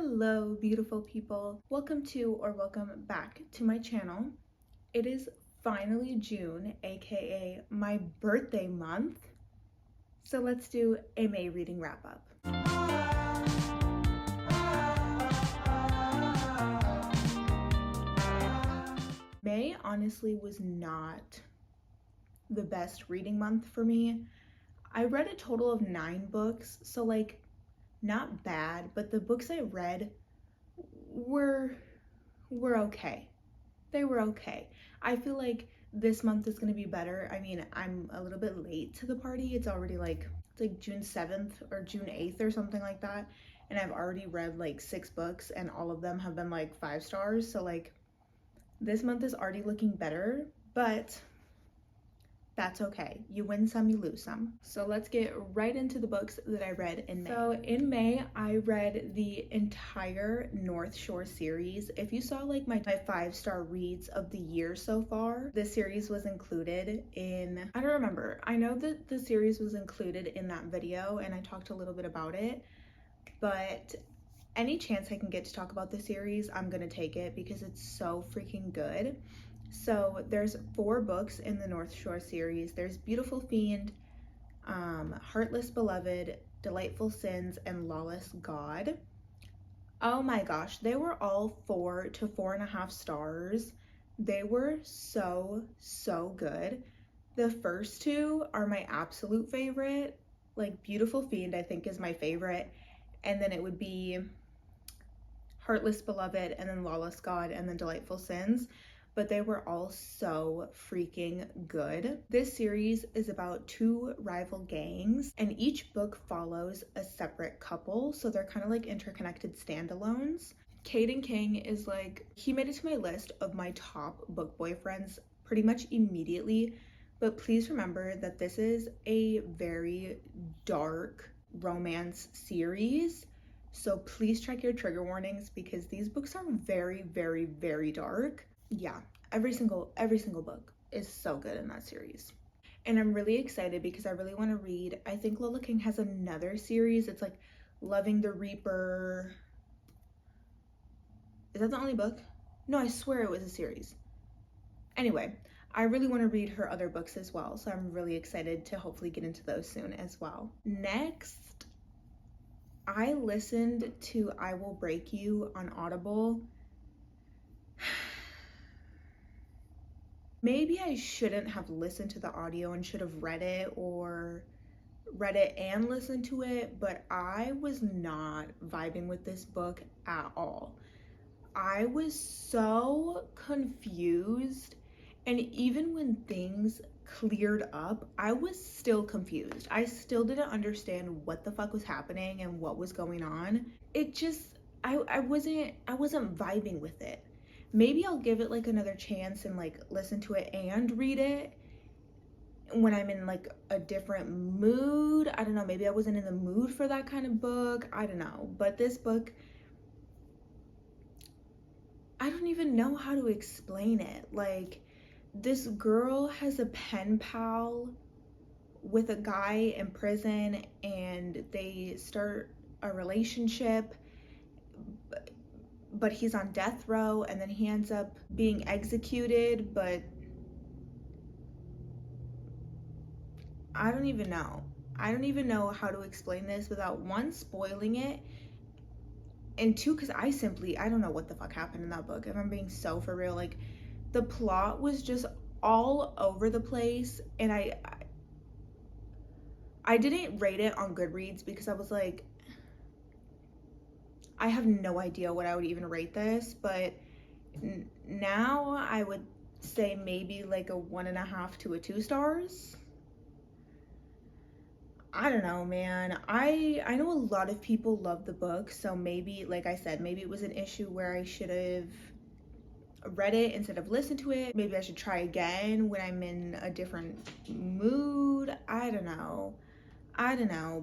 Hello, beautiful people. Welcome back to my channel. It is finally June, aka my birthday month. So let's do a May reading wrap up. May honestly was not the best reading month for me. I read a total of 9 books, so like not bad, but the books I read were okay. They were okay. I feel like this month is gonna be better. I mean, I'm a little bit late to the party. It's like June 7th or June 8th or something like that. And I've already read like 6 books and all of them have been like 5 stars. So like this month is already looking better, but that's okay. You win some, you lose some. So let's get right into the books that I read in May. So in May, I read the entire North Shore series. If you saw like my 5-star reads of the year so far, this series was included in, I don't remember. I know that the series was included in that video and I talked a little bit about it, but any chance I can get to talk about the series, I'm gonna take it because it's so freaking good. So there's 4 books in the North Shore series. There's Beautiful Fiend, Heartless Beloved, Delightful Sins, and Lawless God. Oh my gosh, they were all 4 to 4.5 stars. They were so good. The first 2 are my absolute favorite. Like Beautiful Fiend I think is my favorite, and then it would be Heartless Beloved, and then Lawless God, and then Delightful Sins. But they were all so freaking good. This series is about 2 rival gangs, and each book follows a separate couple, so they're kind of like interconnected standalones. Caden King is like, he made it to my list of my top book boyfriends pretty much immediately, but please remember that this is a very dark romance series. So please check your trigger warnings because these books are very dark. Yeah, every single book is so good in that series. And I'm really excited because I really want to read, I think Lola King has another series. It's like Loving the Reaper. Is that the only book? No, I swear it was a series. Anyway, I really want to read her other books as well. So I'm really excited to hopefully get into those soon as well. Next, I listened to I Will Break You on Audible. Maybe I shouldn't have listened to the audio and should have read it, or read it and listened to it, but I was not vibing with this book at all. I was so confused, and even when things cleared up, I was still confused. I still didn't understand what the fuck was happening and what was going on. It just, I wasn't vibing with it. Maybe I'll give it like another chance and like listen to it and read it when I'm in like a different mood. I don't know, maybe I wasn't in the mood for that kind of book. I don't know, but this book, I don't even know how to explain it. Like, this girl has a pen pal with a guy in prison and they start a relationship, but he's on death row and then he ends up being executed. But I don't even know how to explain this without 1, spoiling it, and 2, because I don't know what the fuck happened in that book. If I'm being so for real, like the plot was just all over the place, and I didn't rate it on Goodreads because I was like, I have no idea what I would even rate this, but now I would say maybe like a 1.5 to a 2 stars. I don't know, man. I know a lot of people love the book, so maybe, like I said, maybe it was an issue where I should have read it instead of listened to it. Maybe I should try again when I'm in a different mood. I don't know,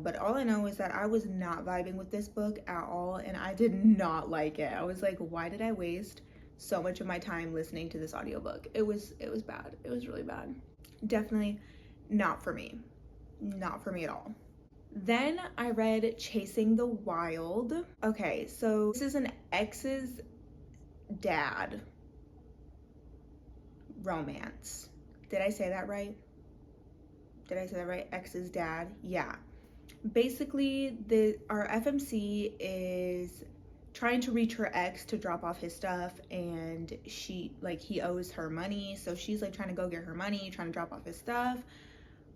but all I know is that I was not vibing with this book at all, and I did not like it. I was like, why did I waste so much of my time listening to this audiobook? It was bad. It was really bad. Definitely not for me. Not for me at all. Then I read Chasing the Wild. Okay, so this is an ex's dad romance. Did I say that right? Did I say that right? Ex's dad? Yeah. Basically, our FMC is trying to reach her ex to drop off his stuff, and he owes her money, so she's like trying to go get her money, trying to drop off his stuff,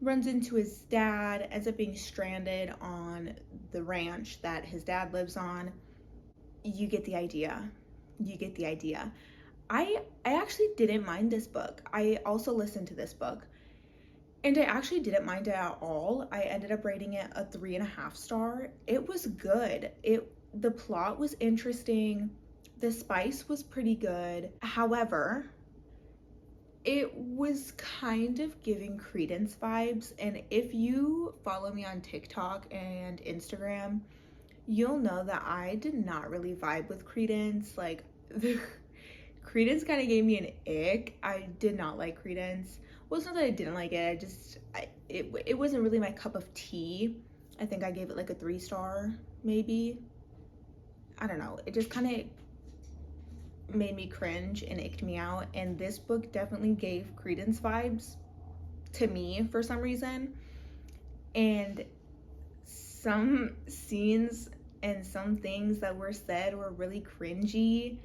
runs into his dad, ends up being stranded on the ranch that his dad lives on. You get the idea. You get the idea. I actually didn't mind this book. I also listened to this book, and I actually didn't mind it at all. I ended up rating it a 3.5 star. It was good. The plot was interesting. The spice was pretty good. However, it was kind of giving Credence vibes. And if you follow me on TikTok and Instagram, you'll know that I did not really vibe with Credence. Like, Credence kind of gave me an ick. I did not like Credence. Well, it's not that I didn't like it. It wasn't really my cup of tea. I think I gave it like a 3 star, maybe. I don't know. It just kind of made me cringe and icked me out. And this book definitely gave Credence vibes to me for some reason. And some scenes and some things that were said were really cringy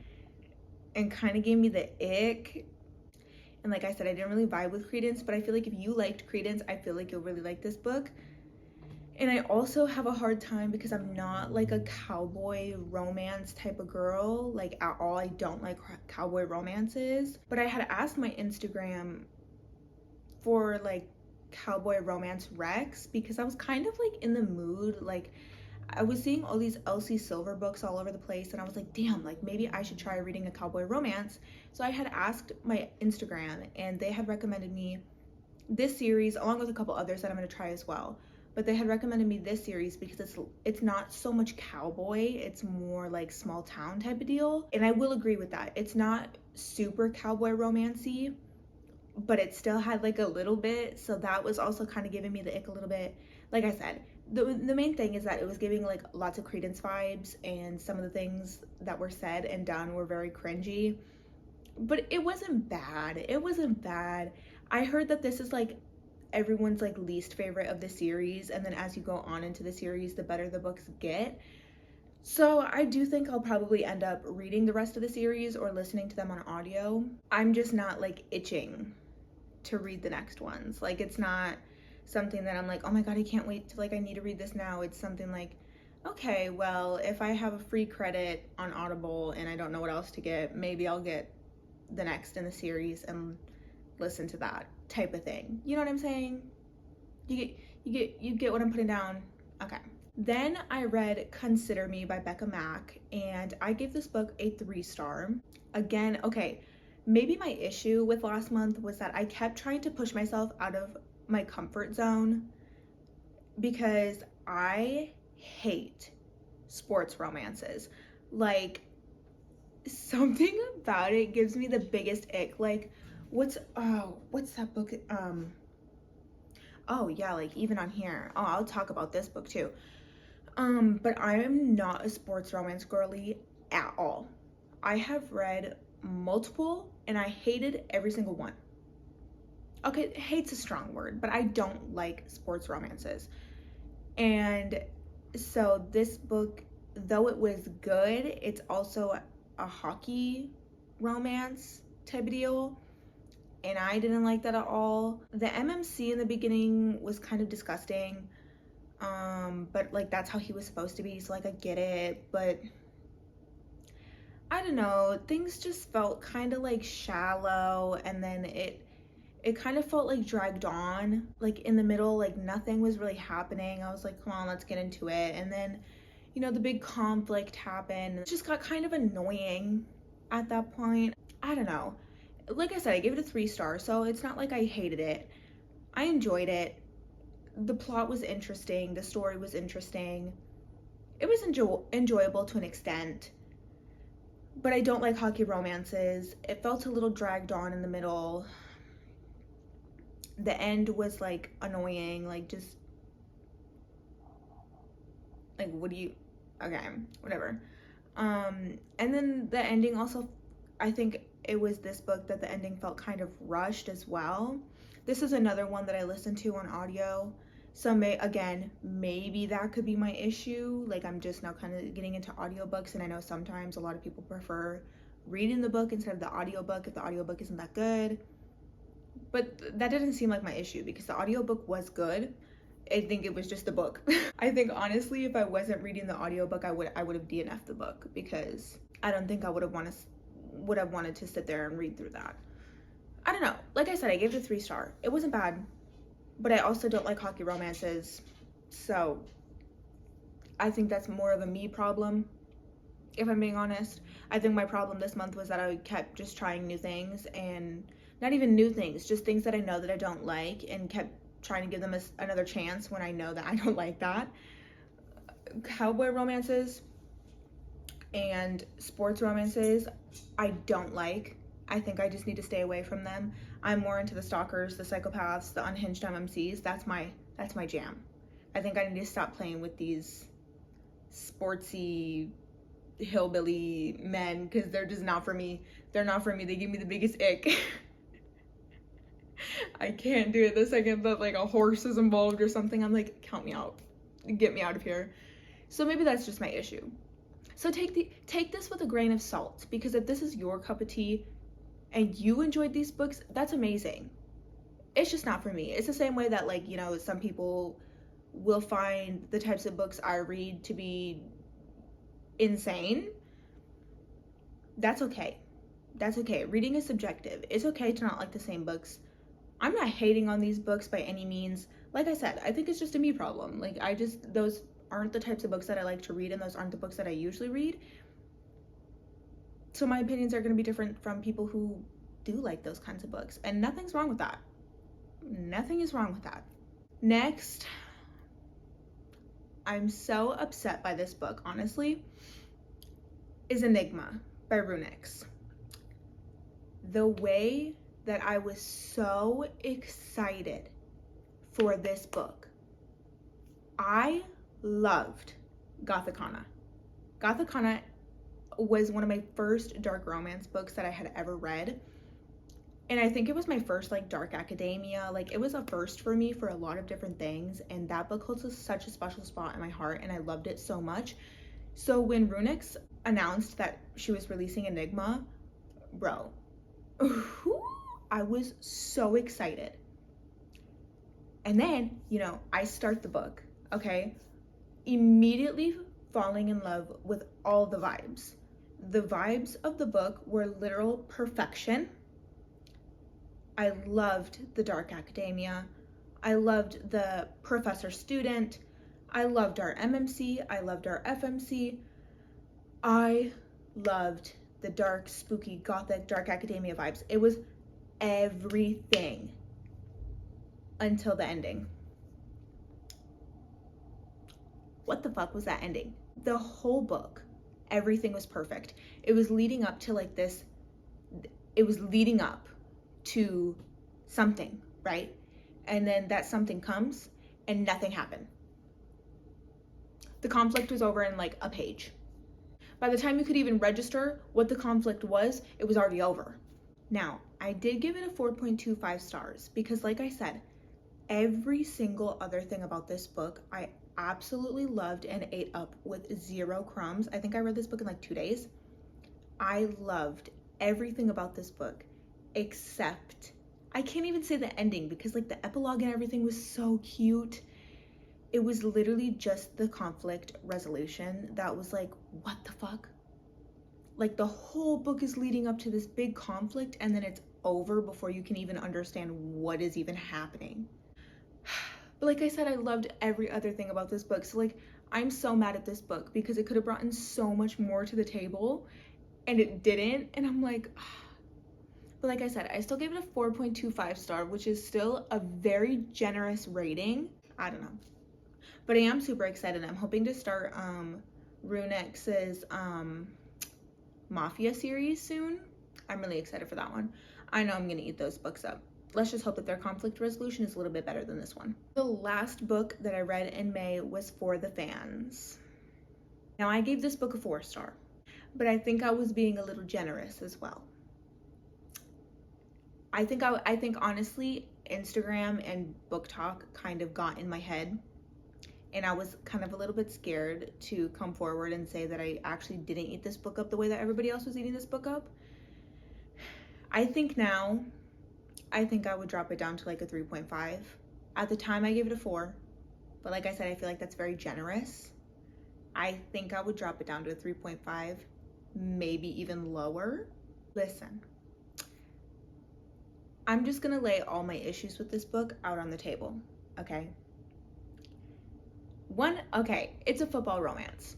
and kind of gave me the ick. And like I said, I didn't really vibe with Credence, but I feel like if you liked Credence, I feel like you'll really like this book. And I also have a hard time because I'm not like a cowboy romance type of girl, like at all. I don't like cowboy romances. But I had asked my Instagram for like cowboy romance recs because I was kind of like in the mood. Like, I was seeing all these Elsie Silver books all over the place, and I was like, damn, like maybe I should try reading a cowboy romance. So I had asked my Instagram, and they had recommended me this series along with a couple others that I'm going to try as well. But they had recommended me this series because it's not so much cowboy, it's more like small town type of deal. And I will agree with that. It's not super cowboy romancy, but it still had like a little bit. So that was also kind of giving me the ick a little bit. Like I said, the main thing is that it was giving like lots of Credence vibes, and some of the things that were said and done were very cringy. But it wasn't bad. It wasn't bad. I heard that this is like everyone's like least favorite of the series, and then as you go on into the series, the better the books get. So I do think I'll probably end up reading the rest of the series or listening to them on audio. I'm just not like itching to read the next ones. Like, it's not something that I'm like, oh my god, I can't wait to, like, I need to read this now. It's something like, okay, well, if I have a free credit on Audible and I don't know what else to get, maybe I'll get the next in the series and listen to that type of thing. You know what I'm saying? You get what I'm putting down? Okay. Then I read Consider Me by Becca Mack, and I gave this book a 3 star. Again, okay, maybe my issue with last month was that I kept trying to push myself out of my comfort zone because I hate sports romances. Like, something about it gives me the biggest ick. Like, what's that book? Oh yeah, like even on here. Oh, I'll talk about this book too. But I am not a sports romance girly at all. I have read multiple and I hated every single one. Okay, hate's a strong word, but I don't like sports romances. And so this book, though it was good, it's also a hockey romance type of deal. And I didn't like that at all. The MMC in the beginning was kind of disgusting. But like that's how he was supposed to be, so like I get it, but I don't know, things just felt kind of like shallow, and then it kind of felt like dragged on, like in the middle, like nothing was really happening. I was like, come on, let's get into it. And then, you know, the big conflict happened. It just got kind of annoying at that point. I don't know. Like I said, I gave it a 3 star, so it's not like I hated it. I enjoyed it. The plot was interesting, the story was interesting. It was enjoyable to an extent, but I don't like hockey romances. It felt a little dragged on in the middle. The end was like annoying, like just Like, what do you, okay, whatever. And then the ending also, I think it was this book that the ending felt kind of rushed as well. This is another one that I listened to on audio. So maybe that could be my issue. Like, I'm just now kind of getting into audiobooks, and I know sometimes a lot of people prefer reading the book instead of the audiobook if the audiobook isn't that good. But that didn't seem like my issue because the audiobook was good. I think it was just the book. I think honestly, if I wasn't reading the audiobook, I would have DNF'd the book because I don't think I would have wanted to sit there and read through that. I don't know. Like I said, I gave it a 3-star. It wasn't bad, but I also don't like hockey romances. So I think that's more of a me problem, if I'm being honest. I think my problem this month was that I kept just trying new things, and not even new things, just things that I know that I don't like, and kept trying to give them another chance when I know that I don't like that. Cowboy romances and sports romances, I don't like. I think I just need to stay away from them. I'm more into the stalkers, the psychopaths, the unhinged MMCs. That's my jam. I think I need to stop playing with these sportsy hillbilly men because they're just not for me. They're not for me. They give me the biggest ick. I can't do it the second that like a horse is involved or something. I'm like, count me out. Get me out of here. So maybe that's just my issue. So take this with a grain of salt, because if this is your cup of tea and you enjoyed these books, that's amazing. It's just not for me. It's the same way that, like, you know, some people will find the types of books I read to be insane. That's okay. That's okay. Reading is subjective. It's okay to not like the same books. I'm not hating on these books by any means. Like I said, I think it's just a me problem. Like, those aren't the types of books that I like to read, and those aren't the books that I usually read. So my opinions are going to be different from people who do like those kinds of books, and nothing's wrong with that. Nothing is wrong with that. Next, I'm so upset by this book, honestly, is Enigma by Runix. The way that I was so excited for this book. I loved Gothicana. Gothicana was one of my first dark romance books that I had ever read. And I think it was my first like dark academia. Like, it was a first for me for a lot of different things, and that book holds such a special spot in my heart, and I loved it so much. So when Runix announced that she was releasing Enigma, bro, I was so excited. And then, you know, I start the book, okay? Immediately falling in love with all the vibes. The vibes of the book were literal perfection. I loved the dark academia. I loved the professor student. I loved our MMC. I loved our FMC. I loved the dark, spooky, gothic, dark academia vibes. It was everything until the ending. What the fuck was that ending? The whole book, everything was perfect. It was leading up to like this, it was leading up to something, right? And then that something comes and nothing happened. The conflict was over in like a page. By the time you could even register what the conflict was, it was already over. Now, I did give it a 4.25 stars because, like I said, every single other thing about this book I absolutely loved and ate up with 0 crumbs. I think I read this book in like 2 days. I loved everything about this book except, I can't even say the ending because like the epilogue and everything was so cute. It was literally just the conflict resolution that was like, what the fuck? Like, the whole book is leading up to this big conflict and then it's over before you can even understand what is even happening. But like I said, I loved every other thing about this book. So like, I'm so mad at this book because it could have brought in so much more to the table and it didn't. And I'm like, but like I said, I still gave it a 4.25 star, which is still a very generous rating. I don't know. But I am super excited. I'm hoping to start Runix's Mafia series soon. I'm really excited for that one. I know I'm gonna eat those books up. Let's just hope that their conflict resolution is a little bit better than this one. The last book that I read in May was For the Fans. Now, I gave this book a 4-star, but I think I was being a little generous as well. I think honestly, Instagram and Book Talk kind of got in my head, and I was kind of a little bit scared to come forward and say that I actually didn't eat this book up the way that everybody else was eating this book up. I think now, I think I would drop it down to like a 3.5. At the time, I gave it a 4, but like I said, I feel like that's very generous. I think I would drop it down to a 3.5, maybe even lower. Listen, I'm just gonna lay all my issues with this book out on the table, okay? Okay, it's a football romance.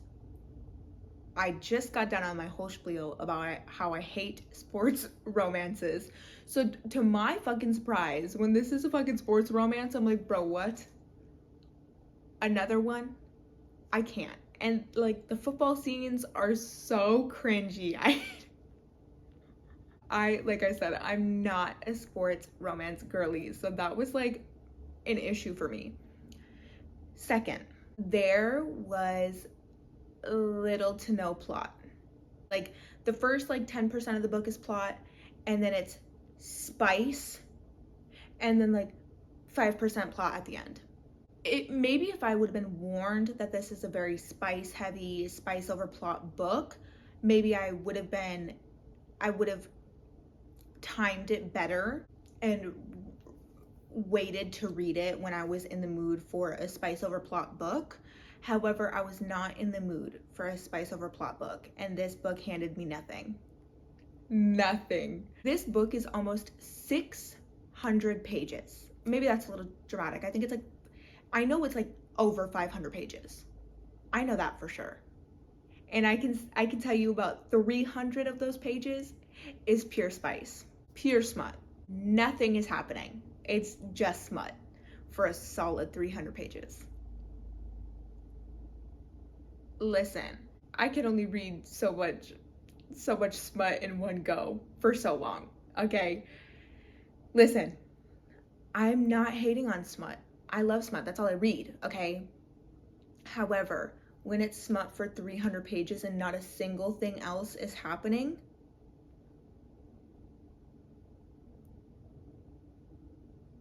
I just got done on my whole spiel about how I hate sports romances. So to my fucking surprise, when this is a fucking sports romance, I'm like, bro, what? Another one? I can't. And like the football scenes are so cringy. Like I said, I'm not a sports romance girly, so that was like an issue for me. Second, there was little to no plot. Like the first like 10% of the book is plot, and then it's spice, and then like 5% plot at the end. Maybe if I would have been warned that this is a very spice heavy, spice over plot book, maybe I would have timed it better and waited to read it when I was in the mood for a spice over plot book. However, I was not in the mood for a spice over plot book, and this book handed me nothing. Nothing. This book is almost 600 pages. Maybe that's a little dramatic. I know it's like over 500 pages. I know that for sure. And I can tell you about 300 of those pages is pure spice, pure smut. Nothing is happening. It's just smut for a solid 300 pages. Listen, I can only read so much smut in one go for so long, okay? Listen, I'm not hating on smut. I love smut. That's all I read, okay? However, when it's smut for 300 pages and not a single thing else is happening,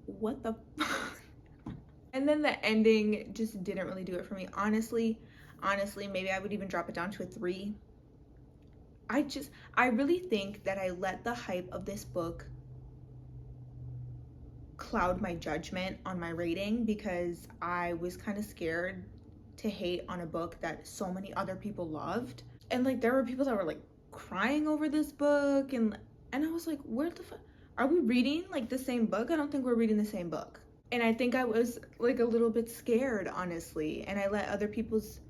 what the fuck? And then the ending just didn't really do it for me. Honestly, maybe I would even drop it down to a 3. I really think that I let the hype of this book cloud my judgment on my rating, because I was kind of scared to hate on a book that so many other people loved. And like there were people that were like crying over this book, and I was like, where the fuck are we reading like the same book? I don't think we're reading the same book. And I think I was like a little bit scared, honestly, and I let other people's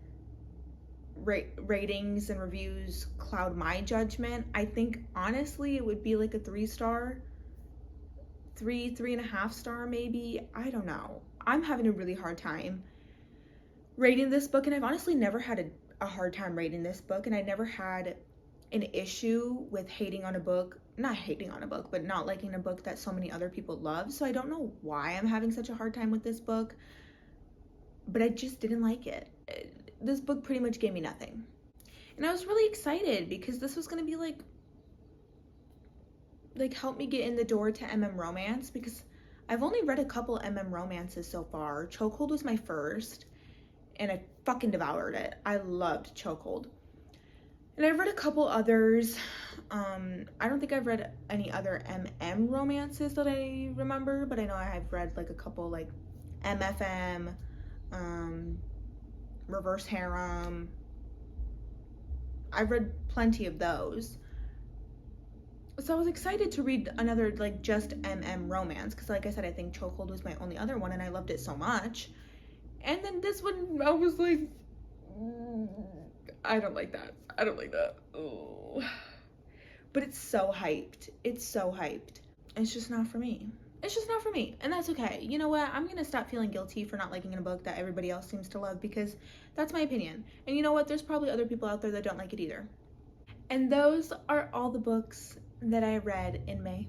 ratings and reviews cloud my judgment. I think honestly it would be like a 3-star, 3.5 star maybe. I don't know. I'm having a really hard time rating this book, and I've honestly never had a hard time rating this book, and I never had an issue with not hating on a book, but not liking a book that so many other people love. So I don't know why I'm having such a hard time with this book, but I just didn't like it. This book pretty much gave me nothing. And I was really excited because this was going to be like help me get in the door to romance, because I've only read a couple romances so far. Chokehold was my first, and I fucking devoured it. I loved Chokehold. And I've read a couple others. I don't think I've read any other romances that I remember, but I know I have read like a couple like MFM, Reverse Harem. I've read plenty of those. So I was excited to read another like just romance, because like I said, I think Chokehold was my only other one and I loved it so much. And then this one, I was like, I don't like that. Oh. But it's so hyped. It's just not for me. And that's okay. You know what? I'm gonna stop feeling guilty for not liking a book that everybody else seems to love, because that's my opinion. And you know what? There's probably other people out there that don't like it either. And those are all the books that I read in May.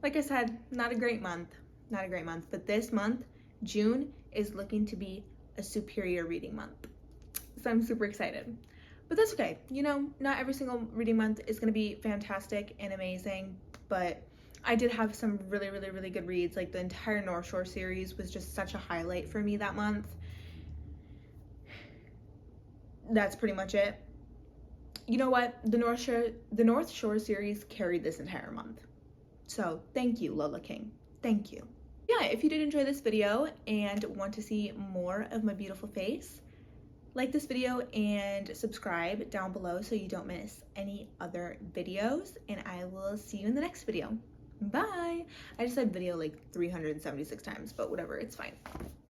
Like I said, not a great month, but this month, June, is looking to be a superior reading month. so I'm super excited. But that's okay. You know, not every single reading month is going to be fantastic and amazing, but I did have some really, really, really good reads. Like the entire North Shore series was just such a highlight for me that month. That's pretty much it. You know what? The North Shore series carried this entire month. So thank you, Lola King. Thank you. Yeah, if you did enjoy this video and want to see more of my beautiful face, like this video and subscribe down below so you don't miss any other videos, and I will see you in the next video. Bye! I just said video like 376 times, but whatever, it's fine.